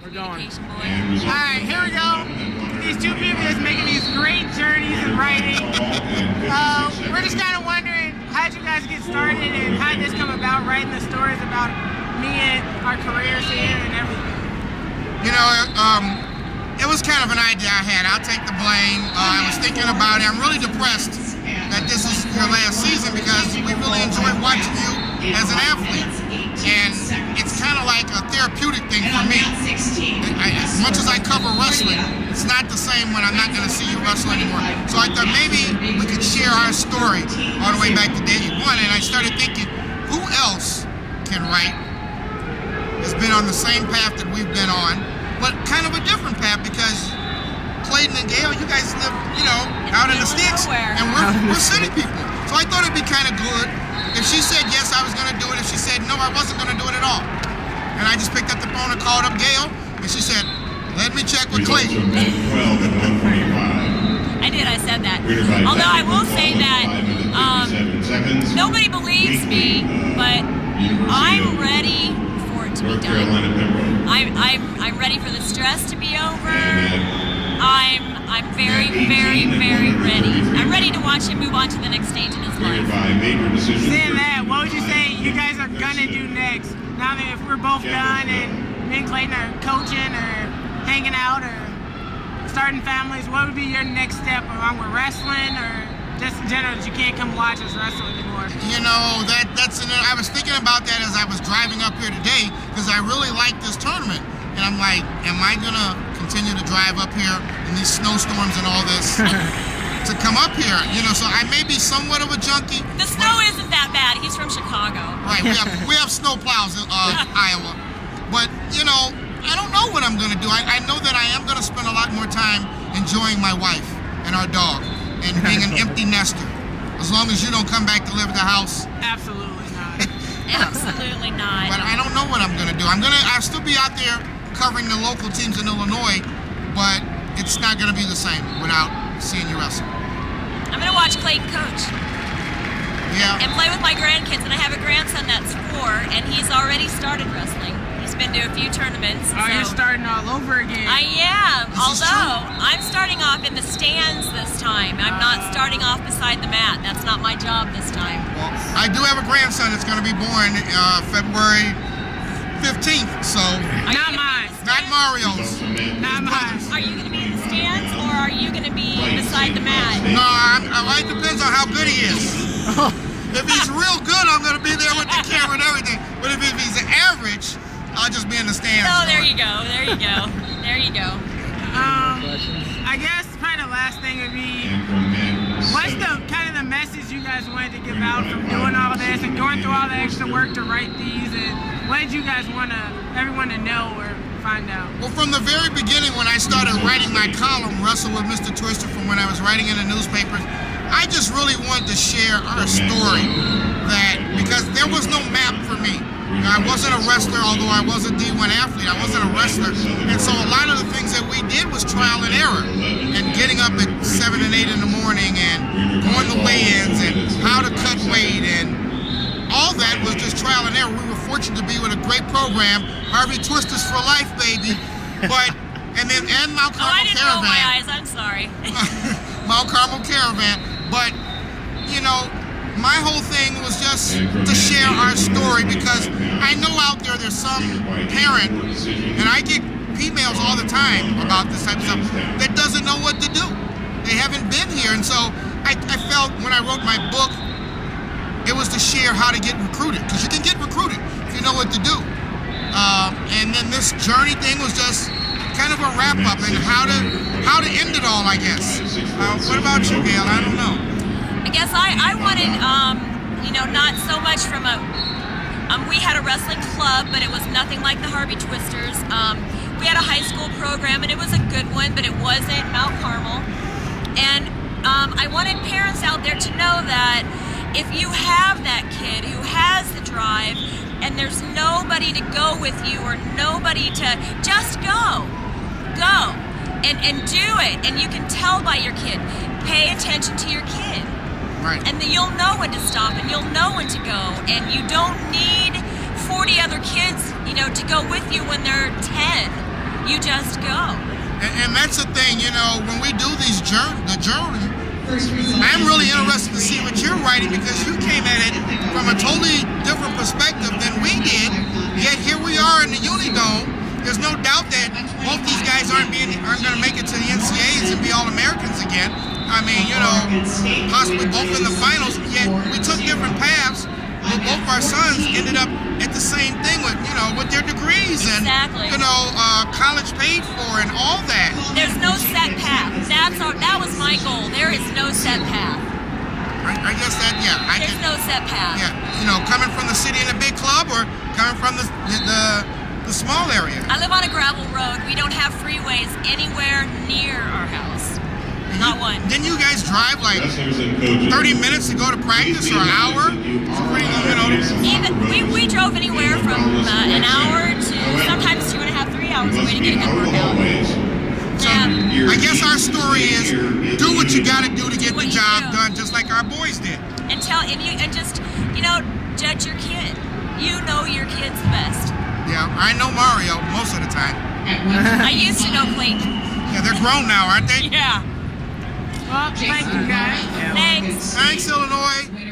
communication boy. All right, here we go. These two people that's making these great journeys in writing. We're just kind of wondering, how'd you guys get started and how did this come about, writing the stories about me and our careers here and everything? You know, it was kind of an idea I had. I'll take the blame. I was thinking about it. I'm really depressed that this is your last season because we really enjoy watching you as an athlete. And it's kind of like a therapeutic thing for me. As much as I cover wrestling, it's not the same when I'm not going to see you wrestle anymore. So I thought maybe we could share our story all the way back to day one. And I started thinking, who else can write, has been on the same path that we've been on, but kind of a different path because Clayton and Gail, you guys live, you know, out in the sticks, and we're city people. So I thought it'd be kind of good if she said yes, I was going to do it. If she said no, I wasn't going to do it at all. And I just picked up the phone and called up Gail, and she said, let me check with Clayton. I did, I said that. Although I will say that nobody believes me, but I'm ready for it to be done. I'm ready for the stress to be over. I'm very, very, very ready. I'm ready to watch him move on to the next stage in his life. Saying that, what would you say you guys are gonna do next? Now that if we're both done and me and Clayton are coaching or hanging out or starting families, what would be your next step along with wrestling or just in general that you can't come watch us wrestle anymore? You know, I was thinking about that as I was driving up here today because I really like this tournament. And I'm like, am I gonna continue to drive up here in these snowstorms and all this to come up here? You know, so I may be somewhat of a junkie. The snow isn't that bad. He's from Chicago. Right, we have snow plows in Iowa. But, you know, I don't know what I'm gonna do. I know that I am gonna spend a lot more time enjoying my wife and our dog and being an empty nester. As long as you don't come back to live in the house. Absolutely not. Absolutely not. But I don't know what I'm gonna do. I'll still be out there covering the local teams in Illinois, but it's not gonna be the same without seeing you wrestle. I'm gonna watch Clayton coach. Yeah. And play with my grandkids, and I have a grandson that's 4, and he's already started wrestling. He's been to a few tournaments. Oh, so you're starting all over again. I am, although I'm starting off in the stands this time. I'm not starting off beside the mat. That's not my job this time. Well, I do have a grandson that's gonna be born February 15th, so. Not mine. Not Mario's. Not mine. Are you going to be in the stands or are you going to be beside the mat? No, it depends on how good he is. If he's real good, I'm going to be there with the camera and everything. But if he's average, I'll just be in the stands. Oh, there you go. There you go. There you go. I guess probably the last thing would be, what's the kind of the message you guys wanted to give out from doing all of this and going through all the extra work to write these, and what did you guys want everyone to know or find out? Well, from the very beginning when I started writing my column, Wrestle with Mr. Twister, from when I was writing in the newspapers, I just really wanted to share our story, because there was no map for me. You know, I wasn't a wrestler, although I was a D1 athlete. I wasn't a wrestler. And so a lot of the things that we did was trial and error. And getting up at 7 and 8 in the morning and going to weigh-ins and how to cut weight and all that was just trial and error. We were fortunate to be with a great program, Harvey Twisters for Life, baby. And Mount Carmel Caravan. Oh, I didn't roll my eyes, I'm sorry. Mount Carmel Caravan. But, you know, my whole thing was just to share our story because I know out there's some parent, and I get emails all the time about this type of stuff, that doesn't know what to do. They haven't been here, and so I felt when I wrote my book, it was to share how to get recruited, because you can get recruited if you know what to do. And then this journey thing was just kind of a wrap-up and how to end it all, I guess. What about you, Gail? I don't know. I guess I wanted, you know, not so much from we had a wrestling club, but it was nothing like the Harvey Twisters. We had a high school program, and it was a good one, but it wasn't Mount Carmel. And I wanted parents out there to know that if you have that kid who has the drive, and there's nobody to go with you or nobody to, just go and do it. And you can tell by your kid, pay attention to your kid. Right. And then you'll know when to stop and you'll know when to go. And you don't need 40 other kids, you know, to go with you when they're 10. You just go. And that's the thing, you know, when we do these the journey, I'm really interested to see what you're writing because you came at it from a totally different perspective than we did. Yet here we are in the Unidome. There's no doubt that both these guys aren't going to make it to the NCAAs and be All-Americans again. I mean, you know, possibly both in the finals. Yet we took different paths, but both our sons ended up at the same thing with, you know, with their degrees and, you know, college paid for and all that. There's no set path. That was my goal. There is no set path. I guess that, yeah. There's no set path. Yeah, you know, coming from the city in a big club or coming from the small area. I live on a gravel road. We don't have freeways anywhere near our house. Not one. Didn't you guys drive like 30 minutes to go to practice or an hour? It's pretty, you know. Even we drove anywhere from an hour to sometimes 2.5, 3 hours away to get a good workout. So I guess our story is do what you got to do to get the job done, just like our boys did. And just judge your kid. You know your kid's the best. Yeah, I know Mario most of the time. I used to know Clayton. Yeah, they're grown now, aren't they? Yeah. Well, thank you guys. Thanks. Thanks, Illinois.